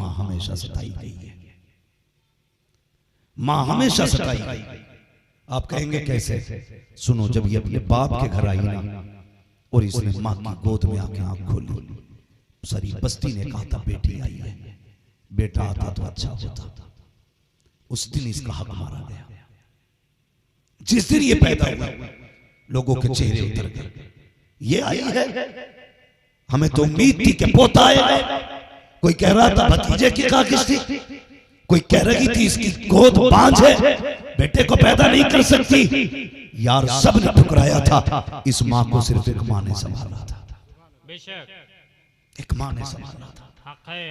मां हमेशा सताई गई है, मां हमेशा सताई गई। आप कहेंगे कैसे? सुनो, जब ये अपने बाप के घर आई ना और इसने मां की गोद में आके आंख खोली, सारी बस्ती ने कहा था बेटी आई है, बेटा आता तो अच्छा होता। उस दिन इसका हक मारा गया। जिस दिन ये पैदा हुआ लोगों के चेहरे उतर गए। ये आई है, हमें तो उम्मीद थी कि पोता आएगा। कोई कह रहा था भतीजे की काकिश थी, कोई कह रही थी इसकी गोद बांझ है, बेटे को पैदा नहीं कर सकती। यार सब ने ठुकराया था, इस मां को सिर्फ एक मां ने संभाला था, एक मां ने संभाला था।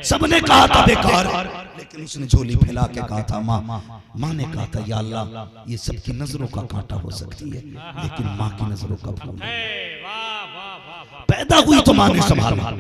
सबने कहा था बेकार, लेकिन उसने झोली फैला के कहा था मां। मां ने कहा था या अल्लाह, ये सबकी नजरों का कांटा हो सकती है, लेकिन मां की नजरों का फूल। पैदा हुई तो मां ने संभाला,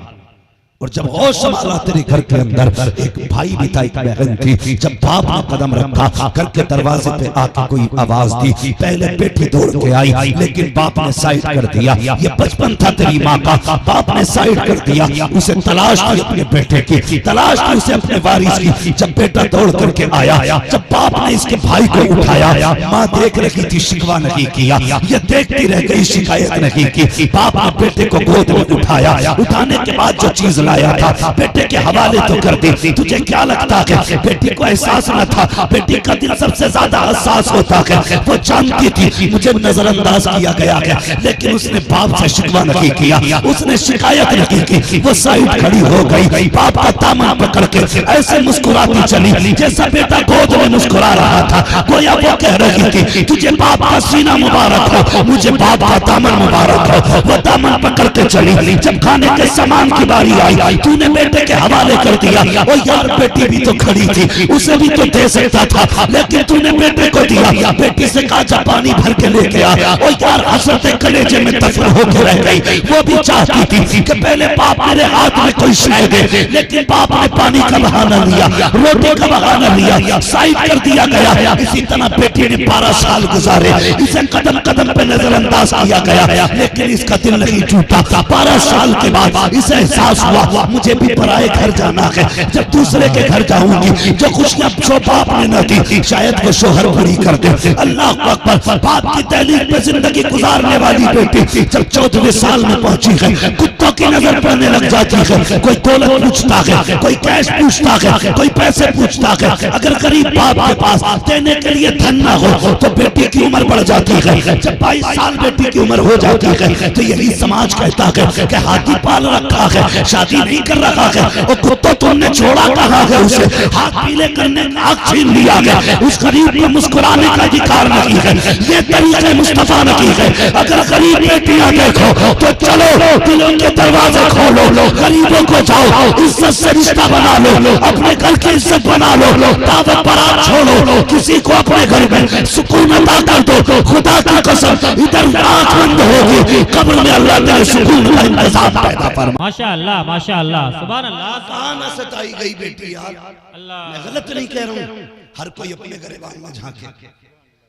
और जब होश संभाला तेरे घर के अंदर एक भाई भी था, एक बहन थी। जब बाप ने कदम रखा, घर के दरवाजे पे आके कोई आवाज दी, पहले बेटी दौड़ के आई, लेकिन बाप ने साइड कर दिया। ये बचपन था तेरी माँ का, बाप ने साइड कर दिया। उसे तलाश की अपने बेटे की, तलाश की उसे अपने वारिस की। जब बेटा दौड़ करके आया, जब बाप ने इसके भाई को उठाया, माँ देख रही थी, शिकवा नहीं किया, ये देखती रह गई, शिकायत नहीं की। बाप ने बेटे को गोद में उठाया, उठाने के बाद जो चीज आया था बेटे के हवाले तो कर दी। तुझे क्या लगता है बेटी को एहसास न था? बेटी का दिल सबसे ज्यादा हसास होता है, वो जानती थी मुझे नजरअंदाज किया गया है, लेकिन उसने बाप से शिकवा नहीं किया, उसने शिकायत नहीं की। वो साइड खड़ी हो गई, बाप का दामन पकड़ के ऐसे मुस्कुराती चली जैसा बेटा गोद में मुस्कुरा रहा था। गोया वो कह रही थी तुझे बाप का सीना मुबारक हो, मुझे बाप का दामन मुबारक हो। वो दामन पकड़ के चली। जब खाने के सामान की बारी आई, तूने बेटे के हवाले कर दिया। ओ यार बेटी भी तो खड़ी थी, उसे भी तो दे सकता था, लेकिन तूने बेटे को दिया। बेटी से कहा जा पानी भर के लेके आ। ओ यार हसरत कलेजे में दफन होकर रह गई। वो भी चाहती थी कि पहले बाप मेरे हाथ में कोई शय दे, लेकिन बाप ने पानी का बहाना लिया, रोटी का बहाना लिया, साइड कर दिया गया। इसी तरह बेटी ने 12 साल गुजारे, इसे कदम कदम पे नजरअंदाज किया गया, लेकिन इसका दिल नहीं टूटा। 12 साल के बाद इसे एहसास हुआ मुझे भी पराए घर जाना है। जब दूसरे के घर जाऊंगी, जो खुशियां जो बाप ने न दी, शायद वो शोहर पूरी कर दे। अल्लाह अकबर। बाप की तहलील पे जिंदगी गुजारने वाली बेटी जब 14वें साल में पहुंची है, कुत्तों की नजर पड़ने लग जाती है। कोई दौलत पूछता है, कोई कैश पूछता है, कोई पैसे पूछता है। अगर गरीब बाप के पास देने के लिए धन न हो तो बेटी की उम्र बढ़ जाती है। जब 22 साल बेटी की उम्र हो जाती है तो यही समाज कहता है कि हाथी पाल रखा है, शादी नहीं कर रखा है। और कुत्तों तुमने छोड़ा कहा है उसे, हाथ पीले करने का हक छीन लिया गया। उस गरीब को मुस्कुराने का अधिकार नहीं है। ये तरीके मुस्तफा नहीं है। अगर गरीब बेटियां देखो तो चलो दिलों के दरवाजे खोलो, गरीबों को जाओ इज्जत से रिश्ता बना लो, अपने घर की इज्जत बना लो, दावत बारात छोड़ो, किसी को अपने घर में सुकून अता कर दो। खुदा की कसम इधर आंख बंद होगी, कब्र में अल्लाह तेरे सुकून का इंतजाम पैदा फरमा। माशाअल्लाह माशाअल्लाह सुभान अल्लाह। कहां न सताई गई बेटी यार, मैं गलत नहीं कह रहा हूं। हर कोई अपने गरेबान में झांके,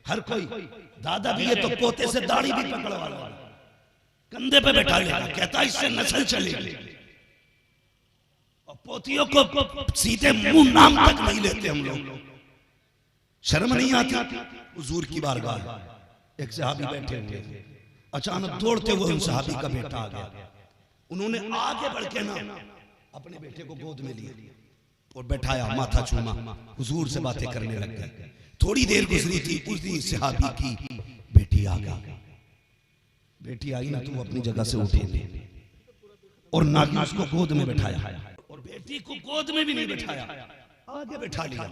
हर कोई। दादा भी ये तो पोते से दाढ़ी भी पकड़वा लो, कंधे पे बैठा लेगा, कहता इससे नस्ल चलेगी। और पोतियों को सीधे मुंह नाम तक नहीं लेते हम लोग, शर्म नहीं आती। हुजूर की बारगाह एक सहाबी बैठे हुए थे, अचानक दौड़ते हुए उन सहाबी का बेटा आ गया। उन्होंने आगे बढ़ के ना अपने बेटे को गोद में लिया और बैठाया, माथा चूमा, हुजूर से बातें करने लग गए। थोड़ी देर गुजरी थी, उसी सहाबी की बेटी आ गई। बेटी आई ना तो अपनी जगह से उठे और ना ही उसको गोद में बैठाया, और बेटी को गोद में भी नहीं बैठाया, आगे बैठा लिया।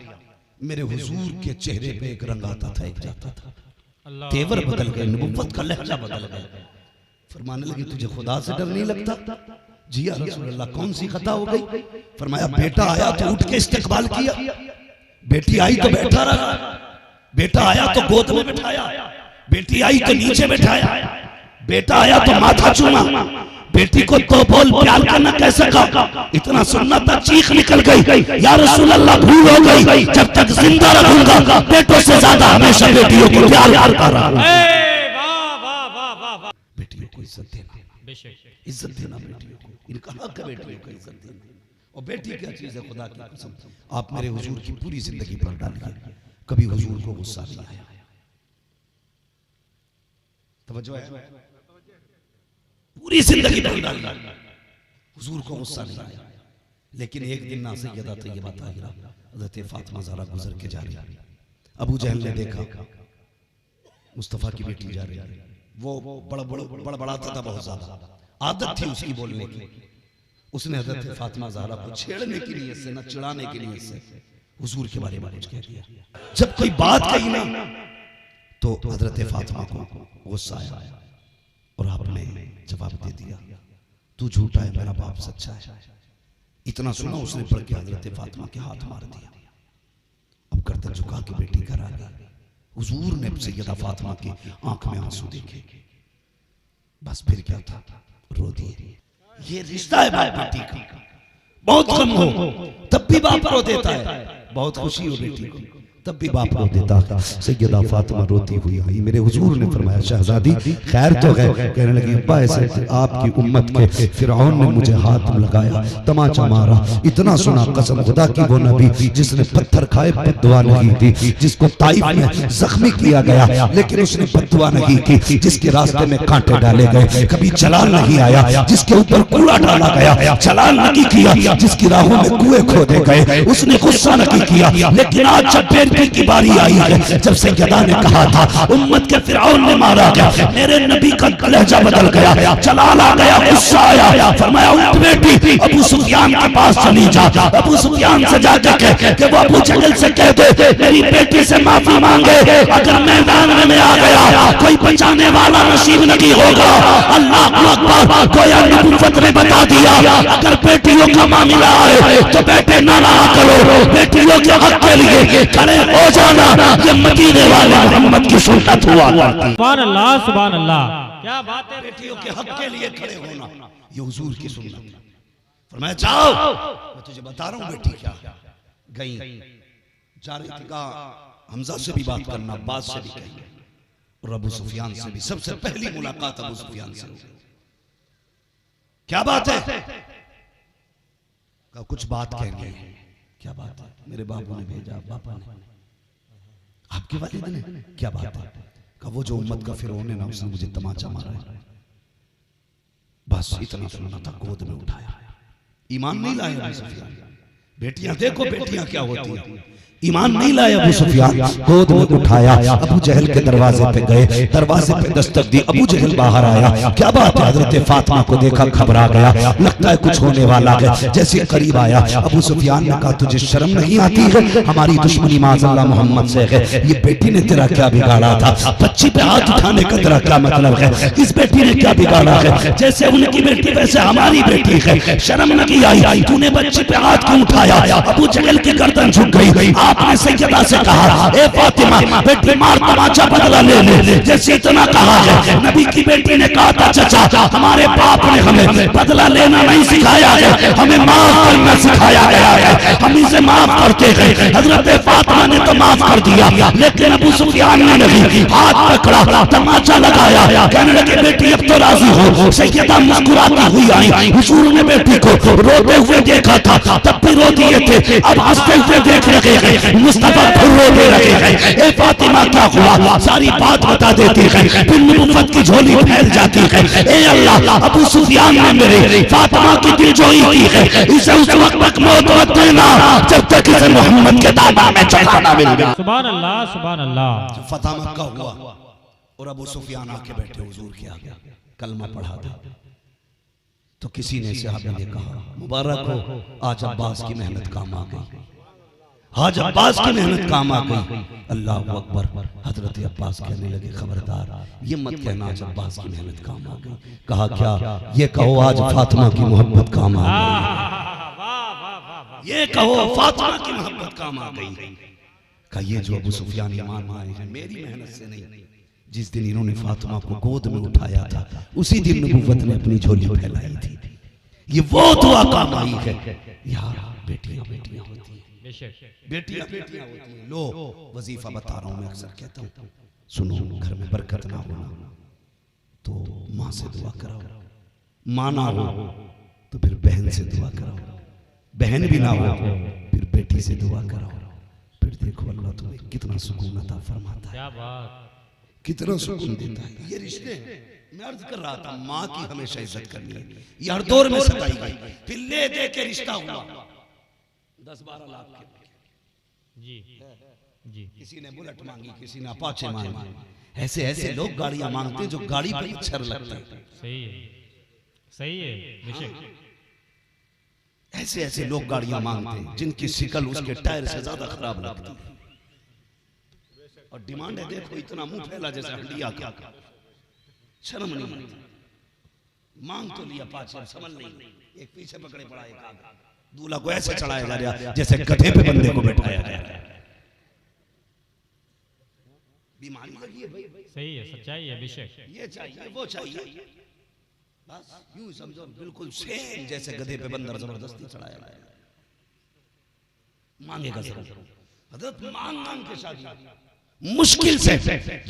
मेरे हुजूर के चेहरे पे एक रंग आता था, एक जाता था, तेवर बदल गए, नबुव्वत का लहजा बदल गया। फरमाने लगी तुझे खुदा से डर नहीं लगता? जी या रसूल अल्लाह, कौन सी खता हो गई? फरमाया बेटा आया तो उठ के इस्तकबाल किया, बेटी आई तो बैठा रहा, बेटा आया तो गोद में बैठाया, बेटी आई तो नीचे बैठाया, बेटा आया तो माथा चूमा, बेटी को तो बोल प्यार करना कैसे कहा? इतना सुनना था, चीख निकल गई, या रसूल अल्लाह भूल हो गई, जब तक जिंदा रहूंगा बेटों से ज्यादा हमेशा बेटियों को प्यार करता रहा। बेटियों को इज्जत देना, इज्जत देना बेटियों को, इनका हक है बेटियों को इज्जत देना। और बेटी क्या चीज है, खुदा की कसम आप मेरे हुजूर की पूरी जिंदगी पर डालिए, कभी हुजूर को गुस्सा नहीं आया। तवज्जो है, पूरी जिंदगी पर डालिए, हुजूर को गुस्सा नहीं आया। लेकिन एक दिन ना सैयदा तैयबा ताहिरा हज़रत फातिमा ज़हरा गुजर के जा रही है, अबू जहल ने देखा मुस्तफ़ा की बेटी जा रही है, वो बड़बड़ाता था बहुत ज्यादा, आदत थी उसकी बोलने की। उसने हज़रत फातिमा ज़हरा को छेड़ने की नीयत से, न चिढ़ाने की नीयत से हुजूर के बारे में कुछ कह दिया। जब कोई बात कही ना तो हज़रत फातिमा को गुस्सा आया और आपने जवाब दे दिया, तू झूठा है, मेरा बाप सच्चा है। इतना सुना उसने पढ़ के हज़रत फातिमा के हाथ मार दिया। अब गर्दन झुका के बेटी घर आ गई। हुजूर ने सैयदा फातिमा की आंख में आंसू देखे, बस फिर क्या था, रो दिए। ये रिश्ता है बाप बेटी का, बहुत कम हो तब भी बाप रो देता है, बहुत खुशी हो बेटी को तब भी बाप रो देता है। सैयदा फातिमा रोती हुई आई, मेरे हुजूर ने फरमाया शहजादी खैर तो है? कहने लगी अब्बा ऐसे आपकी उम्मत के फिरौन ने मुझे हाथ लगाया, तमाचा मारा, इतना सुना कसम खुदा की वो नबी जिसने पत्थर खाए बद्दुआ नहीं दी, जिसको ताइफ में जख्मी किया गया लेकिन उसने बद्दुआ नहीं की, जिसके रास्ते में कांटे डाले गए कभी जलाल नहीं आया, जिसके ऊपर कूड़ा डाला गया जलाल नहीं किया, जिसकी राहों में कुएं खोदे गए उसने गुस्सा नहीं किया। लेकिन आज जब की बारी आई है, जब सैयदा ने कहा था उम्मत के फिरौन ने मारा गया, मेरे नबी का लहजा बदल गया, जलाल आ गया, गुस्सा आया, फरमाया उठ बेटी अबू सुफियान के पास चली जा, अबू सुफियान से जाकर कह कि वो अबू जहल से कह दे मेरी बेटी से माफी मांगे, अगर मैदान में आ गया कोई बचाने वाला नसीब नहीं होगा। अल्लाह अकबर, कोई नबूवत ने बता दिया अगर बेटियों का मामला है तो बेटे ना रहा करो, बेटियों के हक के लिए खड़े हो जाना, ये मदीने वाले मोहम्मद की सुन्नत हुआ करती। सुभान अल्लाह, सुभान अल्लाह, क्या बात है। बेटियों के हक के लिए खड़े होना ये हुजूर की सुन्नत है। फरमाया जाओ, मैं तुझे बता रहा हूं बेटी क्या गई जा रही थी, कहा हमजा से भी बात करना, अब्बास से भी कही और अबू सुफियान से भी। सबसे पहली मुलाकात अबू सुफियान से हुई। क्या बात है? कहा कुछ बात कहेंगे। क्या बात है? मेरे बाबू ने भेजा, पापा ने, आपके वालिद ने। क्या बात है? कहा वो जो उम्मत का फिरौन है ना उसने मुझे तमाचा मारा है, बस इतना सुना था, गोद में उठाया। ईमान नहीं लाए अबू सुफियान। बेटियां देखो बेटियां क्या होती हैं, ईमान नहीं लाया अबू सुफियान, गोद में उठाया, अबू जहल के दरवाजे पे गए, दरवाजे पे दस्तक दी, अबू जहल बाहर आया। क्या बात है? हजरत फातिमा को देखा, घबरा गया, लगता है कुछ होने वाला है। जैसे करीब आया अबू सुफियान ने कहा तुझे शर्म नहीं आती है? हमारी दुश्मनी माज़अल्लाह मोहम्मद से है, ये बेटी ने तेरा क्या बिगाड़ा था? बच्ची पे हाथ उठाने का तेरा क्या मतलब है? इस बेटी ने क्या बिगाड़ा है? जैसे उनकी बेटी वैसे हमारी बेटी है, शर्म नहीं आई? तूने बच्ची पे हाथ क्यों उठाया? अबू जहल की गर्दन झुक गई। आपने सैयदा से कहा ए फातिमा बेटी मार, तमाचा बदला ले ले। जैसे इतना कहा है, नबी की बेटी ने कहा था चाचा हमारे बाप ने हमें बदला लेना नहीं सिखाया है, हमें माफ करना सिखाया गया है, हम इसे माफ करते हैं। हजरत फातिमा ने तो माफ कर दिया, लेकिन अबू सुफियान ने नहीं, हाथ पकड़ा, तमाचा लगाया, कहने लगे बेटी अब तो राजी हो। सैयदा मुस्कुराती हुई आई, हुजूर ने बेटी को रोते हुए देखा था, तब भी रो दिए थे, अब हंसते हुए देख रहे हैं, मुस्तफा फिर रो दे रहे हैं। ए फातिमा क्या हुआ? सारी बात बता देती है, फिर नबूवत की झोली फैल जाती है। ए अल्लाह, अबू सुफियान ने मेरे फातिमा की दिलजोई की है, इसे उस वक्त तक मौत मत देना जब तक इसे मोहम्मद के दामन में चढ़ा ना मिल गया। सुभान अल्लाह, सुभान अल्लाह। जब फतह मक्का हुआ और अबू सुफियान आके बैठे हुजूर के आगे, कलमा पढ़ा था तो किसी ने सहाबी ने कहा मुबारक हो, आज अब्बास की मेहनत काम आ गई, आज अब्बास की मेहनत काम आ गई। अल्लाह अकबर। हजरत अब्बास कहने लगे खबरदार, ये मत कहना आज अब्बास की मेहनत काम आ गई। कहा क्या? ये कहो आज फातिमा की मोहब्बत काम आ गई, ये कहो फातिमा की मोहब्बत काम आ गई। कहा ये जो अबू सुफियान ईमान आए हैं मेरी मेहनत से नहीं, जिस दिन इन्होंने फातिमा को गोद में उठाया था उसी दिन नबूवत ने अपनी झोली फैलाई थी। ये वो दुआ काम आई है यार। बेटियां बेटियां होती हैं, बेटियां बेटियां होती हैं। लो वजीफा बता रहा हूं, मैं अक्सर कहता हूं सुनो, घर में बरकत ना हो तो माँ से दुआ कराओ, माँ ना हो तो फिर बहन से दुआ कराओ, बहन भी ना हो फिर बेटी से दुआ करो, फिर देखो अल्लाह तुम्हें कितना सुकून अता फरमाता है, क्या बात, कितना सुकून देता है। ये रिश्ते मैं अर्ज कर रहा था, माँ की हमेशा इज्जत करनी है। ये हर दौर में सताई गई, फिर ले दे के रिश्ता हुआ 10-12 लाख के, जी जी, किसी ने बुलेट मांगी, किसी ने अपाचे मांगी। ऐसे ऐसे लोग गाड़ियां मांगते हैं जो गाड़ी पर मच्छर लगता है। सही है, सही है बेशक। ऐसे ऐसे लोग गाड़ियां मांगते हैं जिनकी शिकल उसके टायर से ज्यादा खराब लगती है। और डिमांड है देखो इतना मुंह फैला जैसे हंडिया का, शर्म नहीं। मांग तो लिया पाचे, समझ नहीं, एक पीछे पकड़े पड़ा, एक आगे। दूल्हा को ऐसे चढ़ाया जा रहा है जैसे गधे पे बंदे को बैठाया जा रहा है। बीमारी लगी है भाई, सही है, सच्चाई है बेशक। ये चाहिए वो चाहिए, बस यूं समझो बिल्कुल सेम जैसे गधे पे बंदर जबरदस्ती चढ़ाया गया। मांगेगा जरूर, हजरत मांग मांग के शादी मुश्किल से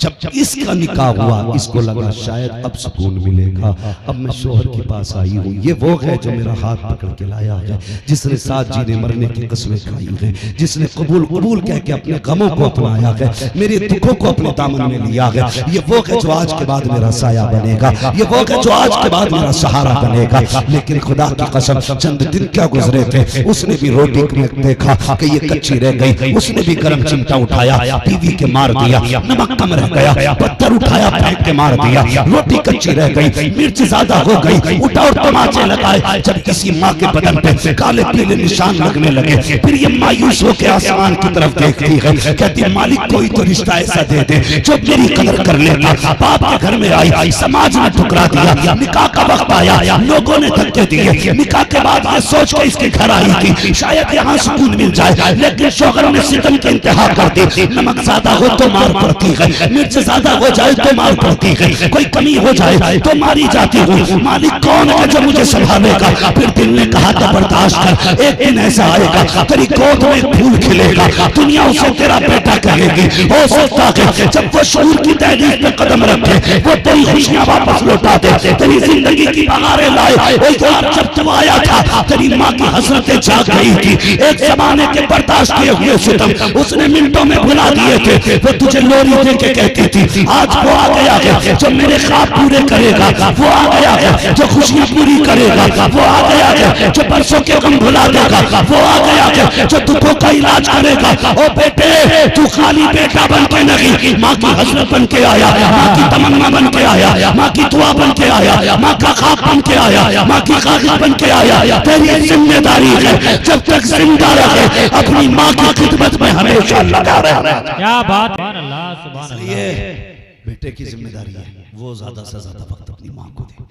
जब इसका निकाह हुआ, इसको लगा शायद अब सुकून मिलेगा, अब मैं शोहर के पास आई हूँ। ये वो है जो मेरा हाथ पकड़ के लाया है, जिसने साथ जीने मरने की कसमें खाई हैं, जिसने कबूल कबूल कह के अपने गमों को अपनाया है, मेरे दुखों को अपने दामन में लिया है। ये वो है जो आज के बाद मेरा साया बनेगा, ये वो है जो आज के बाद मेरा सहारा बनेगा। लेकिन खुदा की कसम चंद दिन क्या गुजरे थे, उसने भी रोटी में देखा कि ये कच्ची रह गई, उसने भी गर्म चिमटा उठाया, बीवी के मार दिया, नमक कम रह गया, पत्थर उठाया फेंक के मार दिया, रोटी कच्ची रह गई, मिर्च ज्यादा हो गई, उठा और तमाचे लगाए। जब किसी माँ के बदन पे काले पीले निशान लगने लगे, फिर ये मायूस होकर आसमान की तरफ देखती है, कहती मालिक कोई तो रिश्ता ऐसा दे दे जो मेरी कदर कर लेता। बाप के घर में आई, समाज ने ठुकरा दिया, निकाह का वक्त आया, लोगों ने धक्के दिए। निकाह के बाद ये सोच के इसके घर आई थी शायद यहाँ सुकून मिल जाए, लेकिन शोहर ने सितम की इंतहा कर दी। नमक ज्यादा हो तो मार पड़ती है, मिर्च ज्यादा हो जाए तो मार पड़ती है, कोई कमी हो जाए तो मारी जाती हूँ। मालिक कौन है जो मुझे संभालेगा? फिर दिल ने कहा था बर्दाश्त कर, एक दिन ऐसा आएगा तेरी गोद में फूल खिलेगा, दुनिया उसे तेरा बेटा कहेगी। हो सकता है जब वो शूर की दहलीज पे कदम रखे, वो तेरी खुशियां वापस लौटा दे, तेरी जिंदगी की बहारें लाए। ओ यार जब तू आया था तेरी माँ की हसरतें जाग गई थी, एक जमाने के बर्दाश्त किए हुए सितम उसने मिनटों में भुला दिए थे। वो तुझे लोरी दे के कहती थी, आज वो आ गया है जो मेरे ख्वाब पूरे करेगा, वो आ गया है जो खुशियां पूरी करेगा, वो आ गया है जो परसों के गम भुला देगा, वो आ गया है जो दुखों का इलाज करेगा। ओ बेटे तू खाली बेटा बन के नहीं, माँ की हसरत बन के आया, माँ की तमन्ना बन के आया, माँ की दुआ बन के आया, माँ का ख्वाब बन के आया, माँ की ख्वाहिश बन के आया। तेरी जिम्मेदारी है जब तक जिंदा रहे अपनी माँ की खिदमत में हमेशा लगा रहना। क्या बात, सुभान अल्लाह, सुभान ये अल्लाह। बेटे की जिम्मेदारी है वो ज्यादा से ज्यादा वक्त अपनी माँ को दे।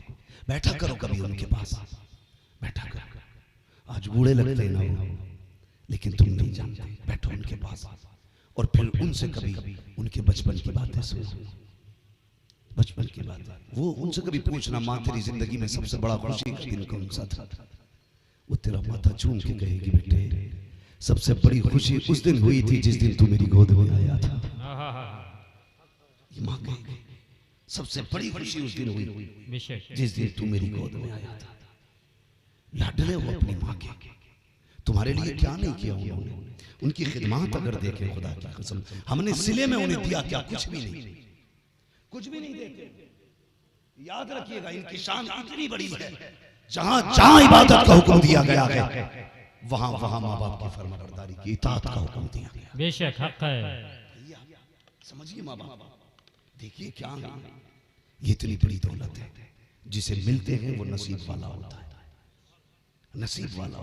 बैठा करो कभी उनके पास, बैठा करो। आज बूढ़े लगते ना हो लेकिन तुम नहीं जानते, बैठो उनके पास और फिर उनसे कभी उनके बचपन की बातें सुनो, बचपन की बातें। वो उनसे कभी पूछना माँ तेरी जिंदगी में सबसे बड़ा खुशी का दिन कौन सा था? वो तेरा माथा चूम के कहेगी बेटे सबसे बड़ी खुशी उस दिन हुई थी जिस दिन तू मेरी गोद में आया था। माँ कहेगी सबसे बड़ी खुशी उस दिन हुई जिस दिन तू मेरी गोद में आया था। लाडले हो अपनी माँ के, तुम्हारे लिए क्या नहीं किया उन्होंने, उनकी खिदमत अगर देखें खुदा की कसम हमने सिले में उन्हें दिया क्या? कुछ भी नहीं, कुछ भी नहीं देते। याद रखिएगा इनकी शान इतनी बड़ी है, जहां जहां इबादत का हुक्म दिया गया है वहां वहां माँ बाप की फरमाबरदारी की इताअत का हुक्म दिया गया। बेशक हक है, समझिए माँ बाप देखिए क्या है, ये इतनी बड़ी दौलत है जिसे मिलते हैं वो नसीब वाला होता है, नसीब वाला